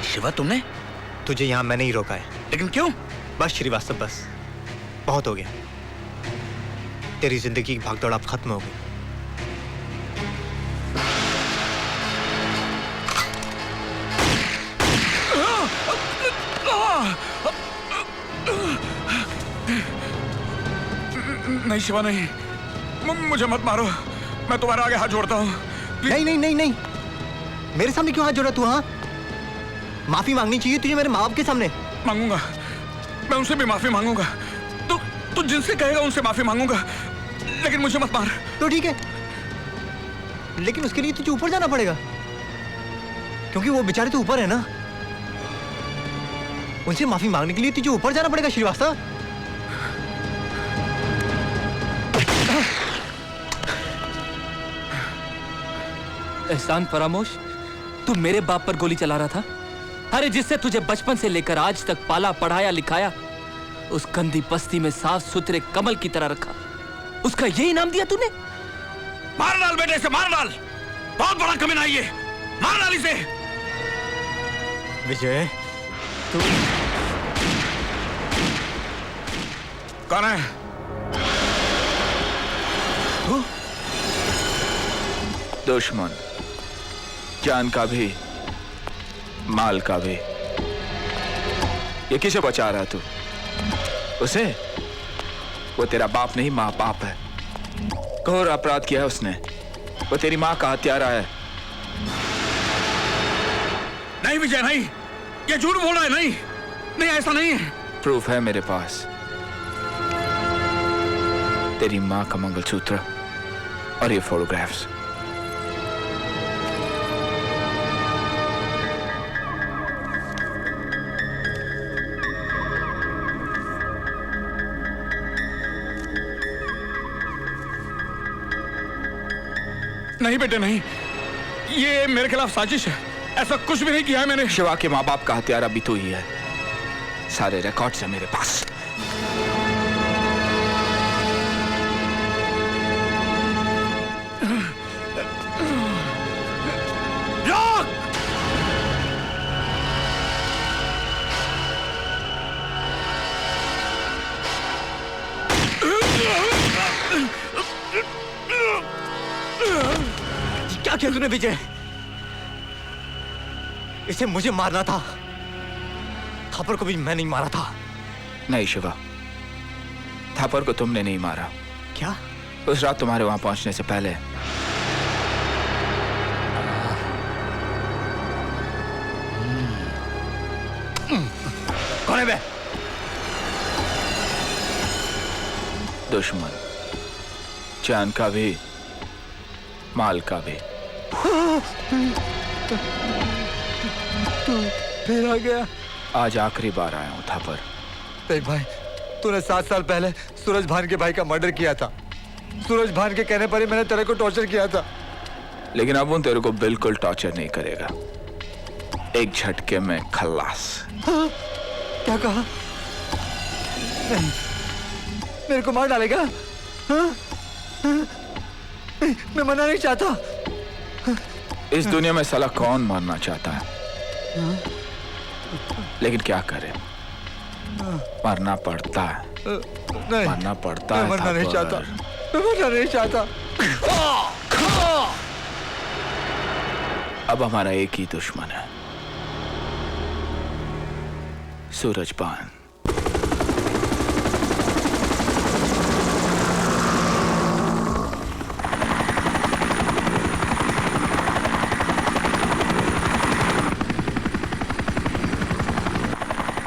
शिवा तुमने? तुझे यहाँ मैंने ही रोका है। लेकिन क्यों? बस श्रीवास्तव बस, बहुत हो गया। तेरी जिंदगी की भागदौड़ अब खत्म हो गई। नहीं शिवा नहीं, मुझे मत मारो, मैं तुम्हारे आगे हाथ जोड़ता हूँ। नहीं नहीं नहीं नहीं, मेरे सामने क्यों हाथ जोड़ा तू? हाँ, माफी मांगनी चाहिए तुझे मेरे माँ बाप के सामने। मांगूंगा, मैं उनसे भी माफी मांगूंगा। तू जिनसे कहेगा उनसे माफी मांगूंगा, लेकिन मुझे मत मार। तो ठीक है, लेकिन उसके लिए तुझे ऊपर जाना पड़ेगा, क्योंकि वो बेचारे तो ऊपर है ना। उनसे माफी मांगने के लिए तुझे ऊपर जाना पड़ेगा श्रीवास्तव। एहसान फरामोश, तू मेरे बाप पर गोली चला रहा था? अरे जिससे तुझे बचपन से लेकर आज तक पाला पढ़ाया लिखाया, उस गंदी बस्ती में साफ सुथरे कमल की तरह रखा, उसका यही नाम दिया तूने? मार डाल बेटे से, मार डाल। बहुत बड़ा कमीना है ये, मार डाल इसे। विजय, तू कौन है? तू? दुश्मन, जान का भी माल का भी। ये किसे बचा रहा तू? उसे? वो तेरा बाप नहीं, माँ बाप है। घोर अपराध किया है उसने, वो तेरी माँ का हत्यारा है। नहीं विजय नहीं, ये झूठ बोल रहा है। नहीं नहीं, ऐसा नहीं है। प्रूफ है मेरे पास, तेरी माँ का मंगलसूत्र और ये फोटोग्राफ्स। नहीं बेटे नहीं, ये मेरे खिलाफ साजिश है। ऐसा कुछ भी नहीं किया है मैंने। शिवा के माँ बाप का हत्यारा भी तू ही है। सारे रिकॉर्ड्स हैं मेरे पास। क्या किया तूने विजय? इसे मुझे मारना था, थापर को भी मैं नहीं मारा था। नहीं शिवा, थापर को तुमने नहीं मारा। क्या? उस रात तुम्हारे वहां पहुंचने से पहले कौन है बे? दुश्मन, जान का भी माल का भी। तू फिर आ गया। आज आखिरी बार आया हूं थापर। देख भाई, तूने 7 साल पहले सूरज भान के भाई का मर्डर किया था। सूरज भान के कहने पर ही मैंने तेरे को टॉर्चर किया था। लेकिन अब वो तेरे को बिल्कुल टॉर्चर नहीं करेगा। एक झटके में खल्लास। हाँ? क्या कहा? नहीं, मेरे को मार डालेगा? हाँ? हाँ? मैं मरना नहीं चाहता। इस दुनिया में साला कौन मरना चाहता है? लेकिन क्या करे, मरना पड़ता है। नहीं, मरना पड़ता है। मैं मरना नहीं चाहता, मैं मरना नहीं चाहता। अब हमारा एक ही दुश्मन है, सूरज भान।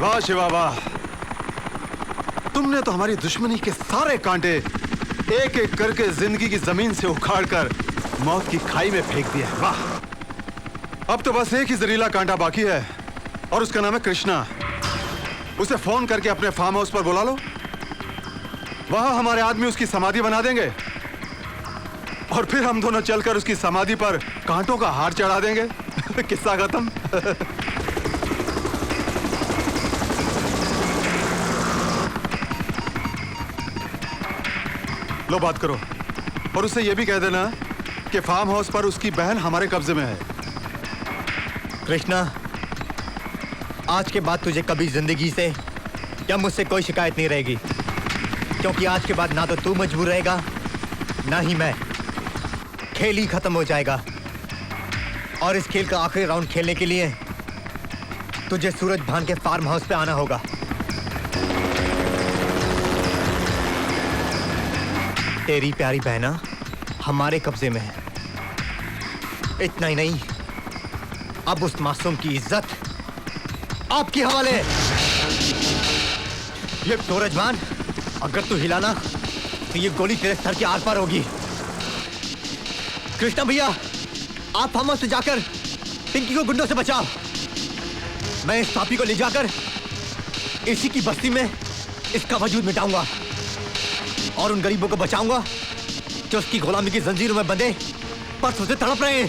वाह शिवा वाह, तुमने तो हमारी दुश्मनी के सारे कांटे एक एक करके जिंदगी की जमीन से उखाड़कर मौत की खाई में फेंक दिया। वाह, अब तो बस एक ही जहरीला कांटा बाकी है और उसका नाम है कृष्णा। उसे फोन करके अपने फार्म हाउस पर बुला लो, वहां हमारे आदमी उसकी समाधि बना देंगे और फिर हम दोनों चलकर उसकी समाधि पर कांटों का हार चढ़ा देंगे। किस्सा खत्म। लो बात करो और उससे यह भी कह देना कि फार्म हाउस पर उसकी बहन हमारे कब्जे में है। कृष्णा, आज के बाद तुझे कभी जिंदगी से या मुझसे कोई शिकायत नहीं रहेगी, क्योंकि आज के बाद ना तो तू मजबूर रहेगा ना ही मैं। खेल ही खत्म हो जाएगा और इस खेल का आखिरी राउंड खेलने के लिए तुझे सूरज भान के फार्म हाउस पे आना होगा। तेरी प्यारी बहना हमारे कब्जे में है। इतना ही नहीं, अब उस मासूम की इज्जत आपके हवाले है। ये सूरज भान, अगर तू हिलाना तो ये गोली तेरे सर के आर पार होगी। कृष्णा भैया, आप फार्म हाउस से जाकर पिंकी को गुंडों से बचाओ। मैं इस पापी को ले जाकर इसी की बस्ती में इसका वजूद मिटाऊंगा और उन गरीबों को बचाऊंगा जो उसकी गुलामी की जंजीरों में बंधे परसों से तड़प रहे हैं।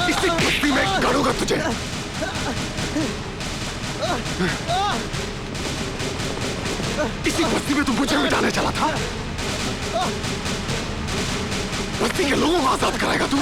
इसी कुश्ती में गाड़ूंगा तुझे। इसी बस्ती में तू मुझे मिटाने चला था। बस्ती के लोगों को आजाद कराएगा तू।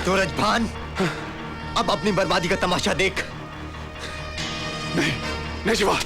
सूरज भान, अब अपनी बर्बादी का तमाशा देख। नहीं शिवा,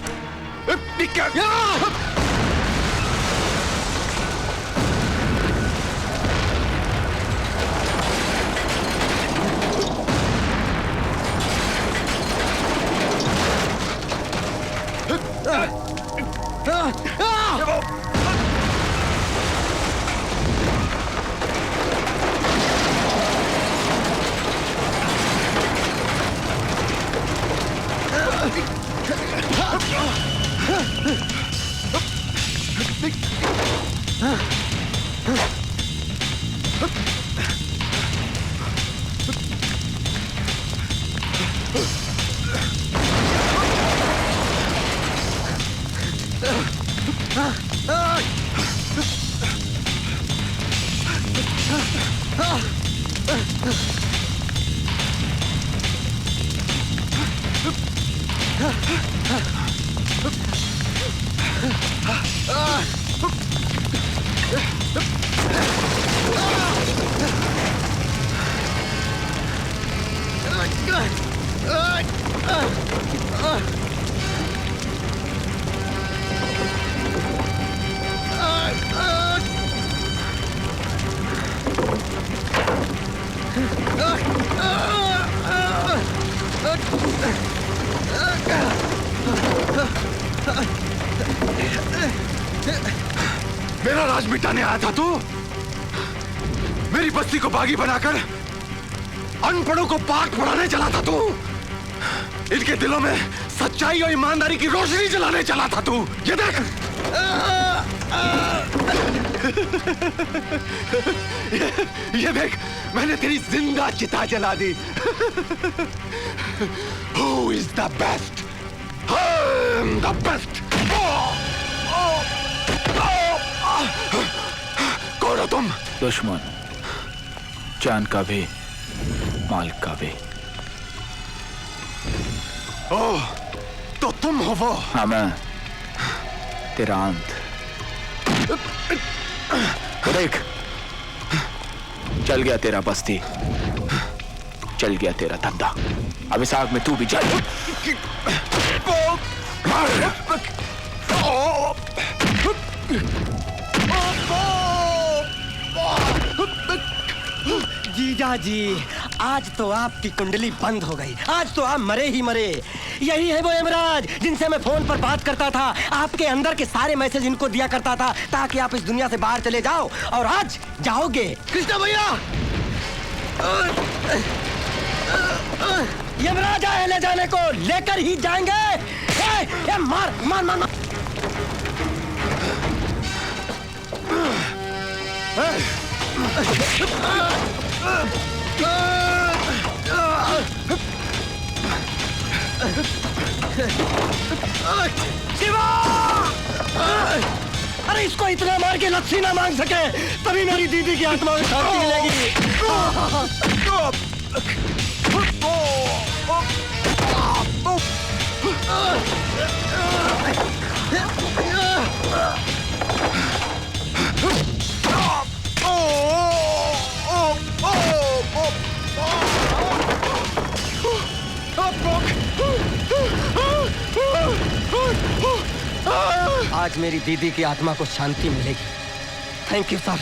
मेरा राज मिटाने आया था तू? मेरी बस्ती को बागी बनाकर अनपढ़ों को पाठ पढ़ाने चला था तू? इनके दिलों में सच्चाई और ईमानदारी की रोशनी जलाने चला था तू? ये देख, ये देख, मैंने तेरी जिंदा चिता जला दी। Who is the best? I'm the best. कौन हो तुम? दुश्मन, जान का भी, माल का भी। ओह, तो तुम हो वो? हाँ, मैं तेरा अंत। देख, चल गया तेरा बस्ती, चल गया तेरा धंधा। अब इस आग में तू भी जल। जीजा जी, आज तो आपकी कुंडली बंद हो गई। आज तो आप मरे ही मरे। यही है वो यमराज जिनसे मैं फोन पर बात करता था। आपके अंदर के सारे मैसेज इनको दिया करता था ताकि आप इस दुनिया से बाहर चले जाओ, और आज जाओगे। कृष्णा भैया, यमराज आए ले जाने को, लेकर ही जाएंगे। मार मार मार, मार। शिवा! अरे इसको इतना मार के लच्छी ना मांग सके, तभी मेरी दीदी की आत्मा को शांति मिलेगी। आज मेरी दीदी की आत्मा को शांति मिलेगी। Thank you sir,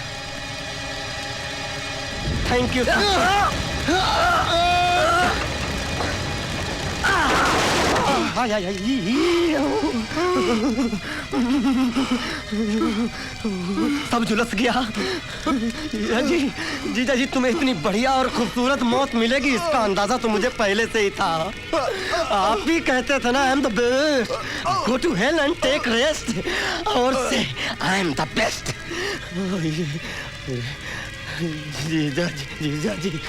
thank you sir. सब झुलस गया। जी जीजा जी, तुम्हें इतनी बढ़िया और खूबसूरत मौत मिलेगी इसका अंदाजा तो मुझे पहले से ही था। आप भी कहते थे ना, I am the best, go to hell and take rest, और से आई एम द बेस्ट। जीजा जी, जीजा जी।